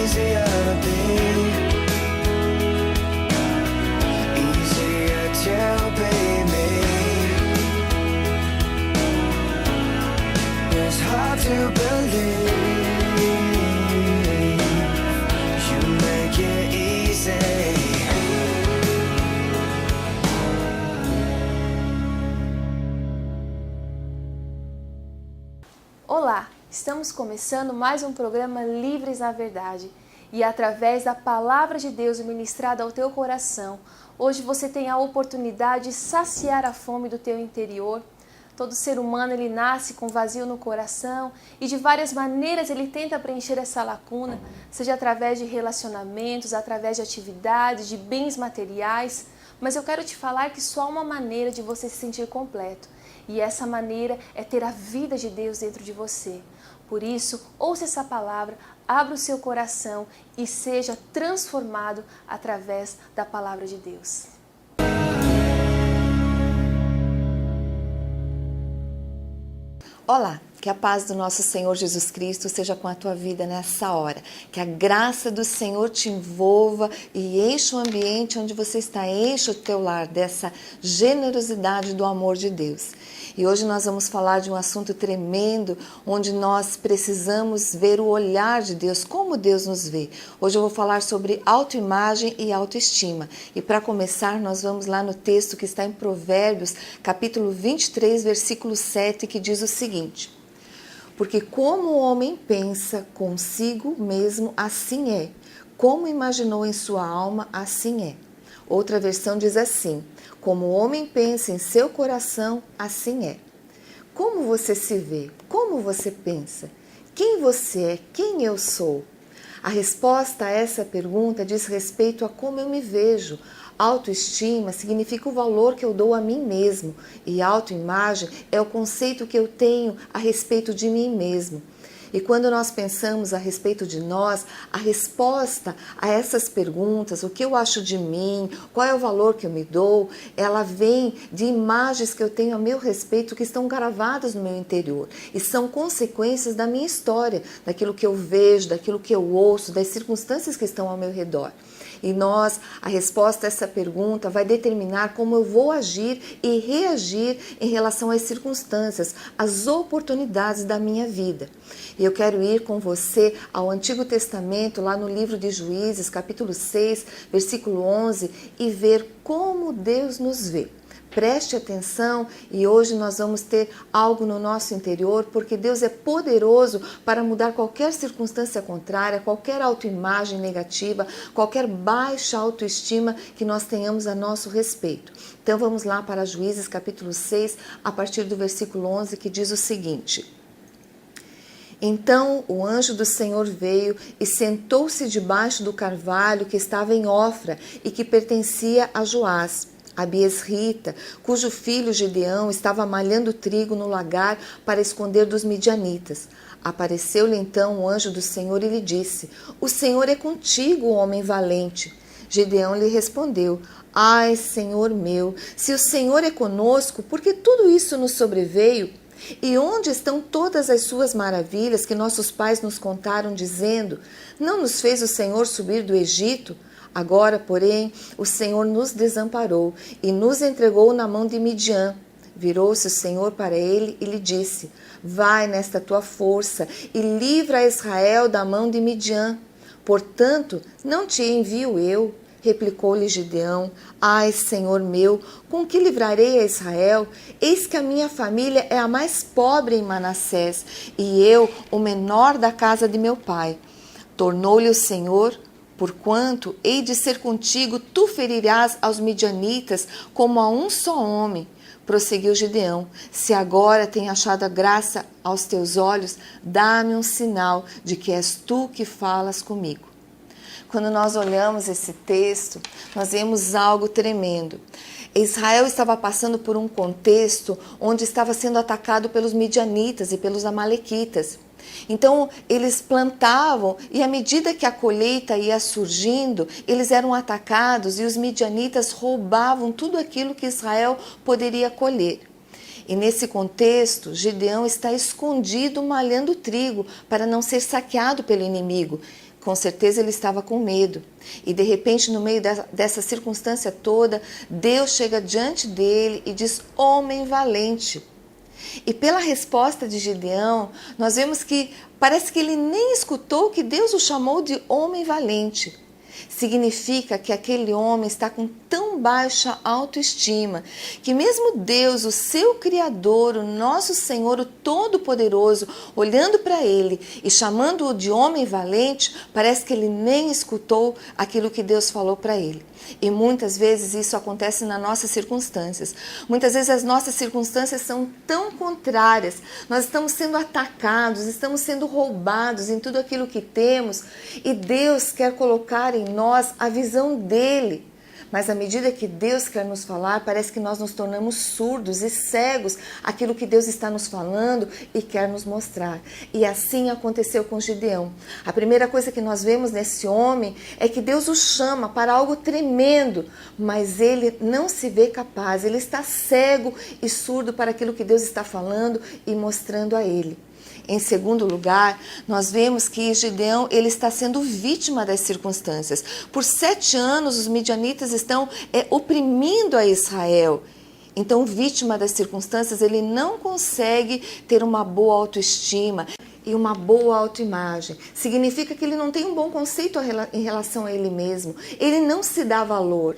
easier to be, easier to be me. It's hard to believe you make it easy. Olá, estamos começando mais um programa Livres na Verdade e através da Palavra de Deus ministrada ao teu coração, hoje você tem a oportunidade de saciar a fome do teu interior. Todo ser humano ele nasce com vazio no coração e de várias maneiras ele tenta preencher essa lacuna, seja através de relacionamentos, através de atividades, de bens materiais, mas eu quero te falar que só há uma maneira de você se sentir completo. E essa maneira é ter a vida de Deus dentro de você. Por isso, ouça essa palavra, abra o seu coração e seja transformado através da palavra de Deus. Olá, que a paz do nosso Senhor Jesus Cristo seja com a tua vida nessa hora. Que a graça do Senhor te envolva e encha o ambiente onde você está, encha o teu lar dessa generosidade do amor de Deus. E hoje nós vamos falar de um assunto tremendo, onde nós precisamos ver o olhar de Deus, como Deus nos vê. Hoje eu vou falar sobre autoimagem e autoestima. E para começar, nós vamos lá no texto que está em Provérbios, capítulo 23, versículo 7, que diz o seguinte: porque como o homem pensa consigo mesmo, assim é. Como imaginou em sua alma, assim é. Outra versão diz assim: como o homem pensa em seu coração, assim é. Como você se vê? Como você pensa? Quem você é? Quem eu sou? A resposta a essa pergunta diz respeito a como eu me vejo. Autoestima significa o valor que eu dou a mim mesmo e autoimagem é o conceito que eu tenho a respeito de mim mesmo. E quando nós pensamos a respeito de nós, a resposta a essas perguntas, o que eu acho de mim, qual é o valor que eu me dou, ela vem de imagens que eu tenho a meu respeito que estão gravadas no meu interior e são consequências da minha história, daquilo que eu vejo, daquilo que eu ouço, das circunstâncias que estão ao meu redor. E a resposta a essa pergunta vai determinar como eu vou agir e reagir em relação às circunstâncias, às oportunidades da minha vida. E eu quero ir com você ao Antigo Testamento, lá no livro de Juízes, capítulo 6, versículo 11, e ver como Deus nos vê. Preste atenção e hoje nós vamos ter algo no nosso interior, porque Deus é poderoso para mudar qualquer circunstância contrária, qualquer autoimagem negativa, qualquer baixa autoestima que nós tenhamos a nosso respeito. Então vamos lá para Juízes capítulo 6, a partir do versículo 11, que diz o seguinte: então o anjo do Senhor veio e sentou-se debaixo do carvalho que estava em Ofra e que pertencia a Joás, Abiesrita, cujo filho Gideão estava malhando trigo no lagar para esconder dos midianitas. Apareceu-lhe então o anjo do Senhor e lhe disse: o Senhor é contigo, homem valente. Gideão lhe respondeu: ai, Senhor meu, se o Senhor é conosco, por que tudo isso nos sobreveio? E onde estão todas as suas maravilhas que nossos pais nos contaram, dizendo: não nos fez o Senhor subir do Egito? Agora, porém, o Senhor nos desamparou e nos entregou na mão de Midian. Virou-se o Senhor para ele e lhe disse: vai nesta tua força e livra a Israel da mão de Midian. Portanto, não te envio eu. Replicou-lhe Gideão: ai, Senhor meu, com que livrarei a Israel? Eis que a minha família é a mais pobre em Manassés, e eu o menor da casa de meu pai. Tornou-lhe o Senhor: porquanto hei de ser contigo, tu ferirás aos midianitas como a um só homem. Prosseguiu Gideão: se agora tenho achado a graça aos teus olhos, dá-me um sinal de que és tu que falas comigo. Quando nós olhamos esse texto, nós vemos algo tremendo. Israel estava passando por um contexto onde estava sendo atacado pelos midianitas e pelos amalequitas. Então, eles plantavam e à medida que a colheita ia surgindo, eles eram atacados e os midianitas roubavam tudo aquilo que Israel poderia colher. E nesse contexto, Gideão está escondido malhando trigo para não ser saqueado pelo inimigo. Com certeza ele estava com medo. E de repente, no meio dessa circunstância toda, Deus chega diante dele e diz: homem valente. E pela resposta de Gideão, nós vemos que parece que ele nem escutou que Deus o chamou de homem valente. Significa que aquele homem está com tão baixa autoestima que mesmo Deus, o seu Criador, o nosso Senhor, o Todo-Poderoso, olhando para ele e chamando-o de homem valente, parece que ele nem escutou aquilo que Deus falou para ele. E muitas vezes isso acontece nas nossas circunstâncias. Muitas vezes as nossas circunstâncias são tão contrárias. Nós estamos sendo atacados, estamos sendo roubados em tudo aquilo que temos. E Deus quer colocar em nós a visão dele. Mas à medida que Deus quer nos falar, parece que nós nos tornamos surdos e cegos àquilo que Deus está nos falando e quer nos mostrar. E assim aconteceu com Gideão. A primeira coisa que nós vemos nesse homem é que Deus o chama para algo tremendo, mas ele não se vê capaz, ele está cego e surdo para aquilo que Deus está falando e mostrando a ele. Em segundo lugar, nós vemos que Gideão ele está sendo vítima das circunstâncias. Por 7 anos, os midianitas estão oprimindo a Israel. Então, vítima das circunstâncias, ele não consegue ter uma boa autoestima e uma boa autoimagem. Significa que ele não tem um bom conceito em relação a ele mesmo. Ele não se dá valor.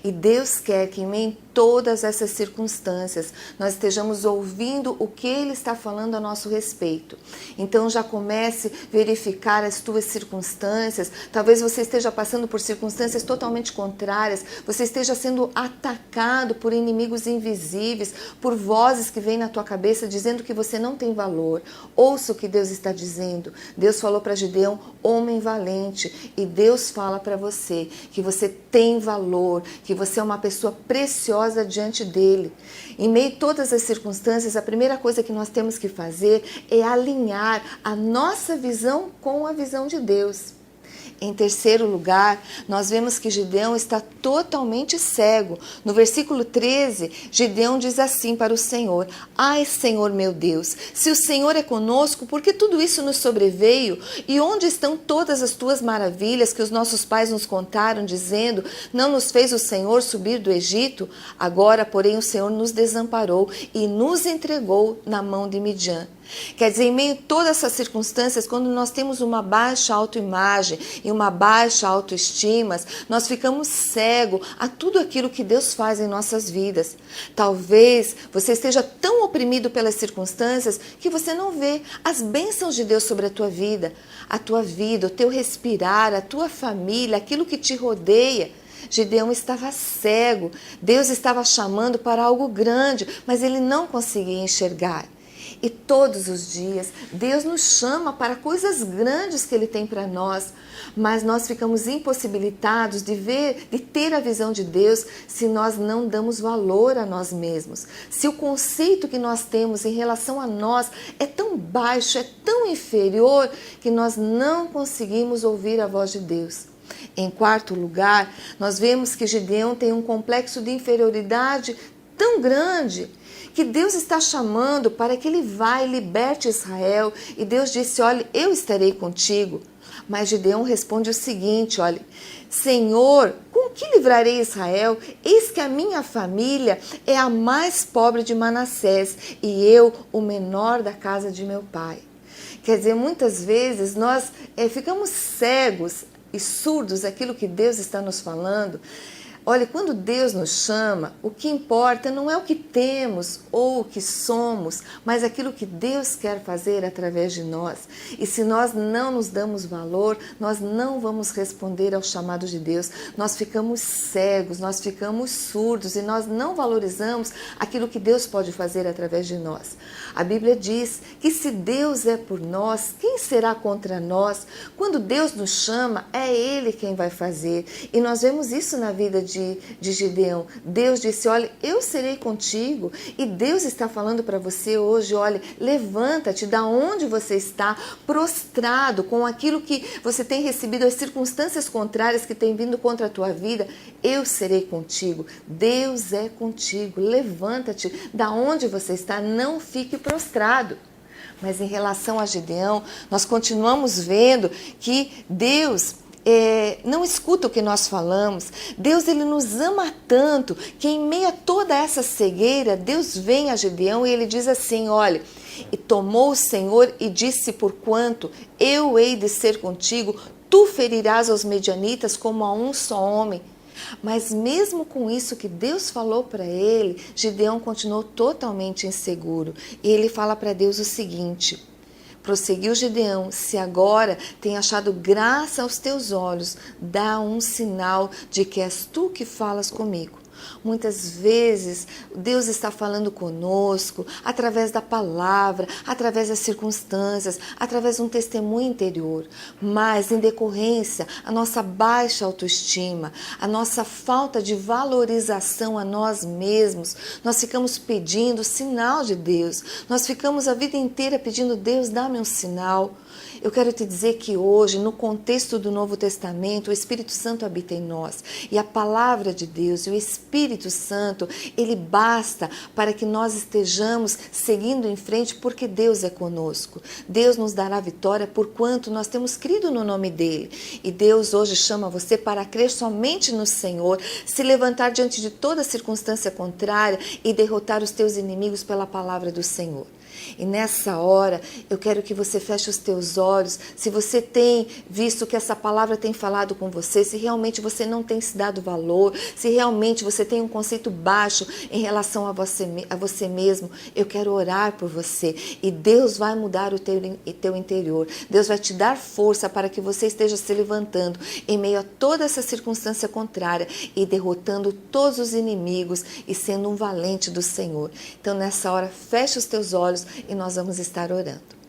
E Deus quer que em meio a todas essas circunstâncias nós estejamos ouvindo o que Ele está falando a nosso respeito. Então já comece a verificar as tuas circunstâncias. Talvez você esteja passando por circunstâncias totalmente contrárias. Você esteja sendo atacado por inimigos invisíveis, por vozes que vêm na tua cabeça dizendo que você não tem valor. Ouça o que Deus está dizendo. Deus falou para Gideão, homem valente. E Deus fala para você que você tem valor, que você é uma pessoa preciosa diante dele. Em meio a todas as circunstâncias, a primeira coisa que nós temos que fazer é alinhar a nossa visão com a visão de Deus. Em terceiro lugar, nós vemos que Gideão está totalmente cego. No versículo 13, Gideão diz assim para o Senhor: ai, Senhor meu Deus, se o Senhor é conosco, por que tudo isso nos sobreveio? E onde estão todas as tuas maravilhas que os nossos pais nos contaram, dizendo, não nos fez o Senhor subir do Egito? Agora, porém, o Senhor nos desamparou e nos entregou na mão de Midian. Quer dizer, em meio a todas essas circunstâncias, quando nós temos uma baixa autoimagem e uma baixa autoestima, nós ficamos cegos a tudo aquilo que Deus faz em nossas vidas. Talvez você esteja tão oprimido pelas circunstâncias que você não vê as bênçãos de Deus sobre a tua vida, o teu respirar, a tua família, aquilo que te rodeia. Gideão estava cego, Deus estava chamando para algo grande, mas ele não conseguia enxergar. E todos os dias, Deus nos chama para coisas grandes que Ele tem para nós, mas nós ficamos impossibilitados de ver, de ter a visão de Deus, se nós não damos valor a nós mesmos. Se o conceito que nós temos em relação a nós é tão baixo, é tão inferior, que nós não conseguimos ouvir a voz de Deus. Em quarto lugar, nós vemos que Gideão tem um complexo de inferioridade tão grande, que Deus está chamando para que ele vá e liberte Israel. E Deus disse, olha, eu estarei contigo. Mas Gideão responde o seguinte, olha, Senhor, com que livrarei Israel? Eis que a minha família é a mais pobre de Manassés e eu o menor da casa de meu pai. Quer dizer, muitas vezes nós ficamos cegos e surdos àquilo que Deus está nos falando. Olha, quando Deus nos chama, o que importa não é o que temos ou o que somos, mas aquilo que Deus quer fazer através de nós. E se nós não nos damos valor, nós não vamos responder ao chamado de Deus. Nós ficamos cegos, nós ficamos surdos e nós não valorizamos aquilo que Deus pode fazer através de nós. A Bíblia diz que se Deus é por nós, quem será contra nós? Quando Deus nos chama, é Ele quem vai fazer. E nós vemos isso na vida de Gideão. Deus disse, olha, eu serei contigo. E Deus está falando para você hoje, olha, levanta-te da onde você está, prostrado com aquilo que você tem recebido, as circunstâncias contrárias que têm vindo contra a tua vida. Eu serei contigo. Deus é contigo. Levanta-te da onde você está, não fique prostrado. Mas em relação a Gideão, nós continuamos vendo que Deus não escuta o que nós falamos. Deus, ele nos ama tanto que em meio a toda essa cegueira, Deus vem a Gideão e ele diz assim, olha, e tomou o Senhor e disse, porquanto eu hei de ser contigo, tu ferirás aos medianitas como a um só homem. Mas mesmo com isso que Deus falou para ele, Gideão continuou totalmente inseguro. E ele fala para Deus o seguinte, prosseguiu Gideão, se agora tem achado graça aos teus olhos, dá um sinal de que és tu que falas comigo. Muitas vezes Deus está falando conosco através da palavra, através das circunstâncias, através de um testemunho interior. Mas em decorrência, a nossa baixa autoestima, a nossa falta de valorização a nós mesmos, nós ficamos pedindo sinal de Deus. Nós ficamos a vida inteira pedindo, Deus, dá-me um sinal. Eu quero te dizer que hoje, no contexto do Novo Testamento, o Espírito Santo habita em nós. E a palavra de Deus e o Espírito Santo, ele basta para que nós estejamos seguindo em frente, porque Deus é conosco. Deus nos dará vitória porquanto nós temos crido no nome dele. E Deus hoje chama você para crer somente no Senhor, se levantar diante de toda circunstância contrária e derrotar os teus inimigos pela palavra do Senhor. E nessa hora, eu quero que você feche os teus olhos, se você tem visto que essa palavra tem falado com você, se realmente você não tem se dado valor, se realmente você tem um conceito baixo em relação a você mesmo, eu quero orar por você. E Deus vai mudar o teu interior. Deus vai te dar força para que você esteja se levantando em meio a toda essa circunstância contrária e derrotando todos os inimigos e sendo um valente do Senhor. Então, nessa hora, feche os teus olhos e nós vamos estar orando.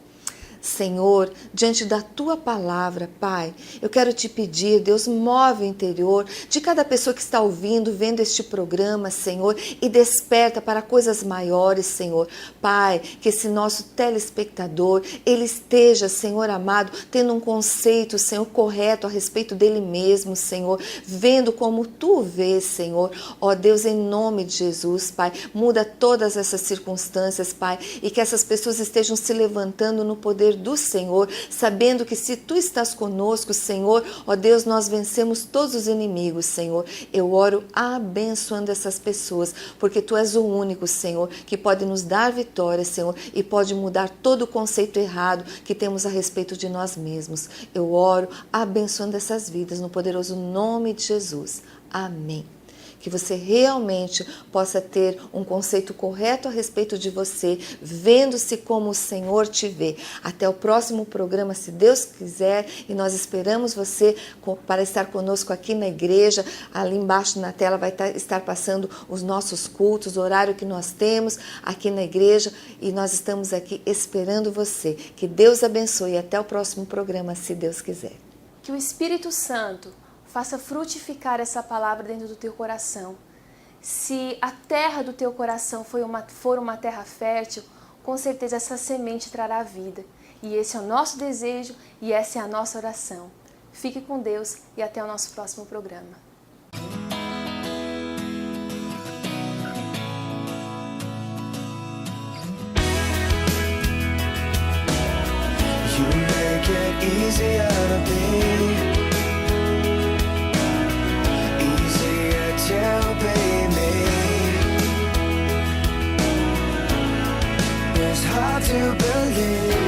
Senhor, diante da Tua palavra, Pai, eu quero te pedir, Deus, move o interior de cada pessoa que está ouvindo, vendo este programa, Senhor, e desperta para coisas maiores, Senhor. Pai, que esse nosso telespectador, ele esteja, Senhor amado, tendo um conceito, Senhor, correto a respeito dele mesmo, Senhor, vendo como Tu vês, Senhor. Ó Deus, em nome de Jesus, Pai, muda todas essas circunstâncias, Pai, e que essas pessoas estejam se levantando no poder do Senhor, sabendo que se Tu estás conosco, Senhor, ó Deus, nós vencemos todos os inimigos, Senhor. Eu oro abençoando essas pessoas, porque Tu és o único, Senhor, que pode nos dar vitória, Senhor, e pode mudar todo o conceito errado que temos a respeito de nós mesmos. Eu oro abençoando essas vidas no poderoso nome de Jesus. Amém. Que você realmente possa ter um conceito correto a respeito de você, vendo-se como o Senhor te vê. Até o próximo programa, se Deus quiser, e nós esperamos você para estar conosco aqui na igreja. Ali embaixo na tela vai estar passando os nossos cultos, o horário que nós temos aqui na igreja, e nós estamos aqui esperando você. Que Deus abençoe e até o próximo programa, se Deus quiser. Que o Espírito Santo faça frutificar essa palavra dentro do teu coração. Se a terra do teu coração for uma terra fértil, com certeza essa semente trará vida. E esse é o nosso desejo e essa é a nossa oração. Fique com Deus e até o nosso próximo programa. You make it easier to be. To be me. It's hard to believe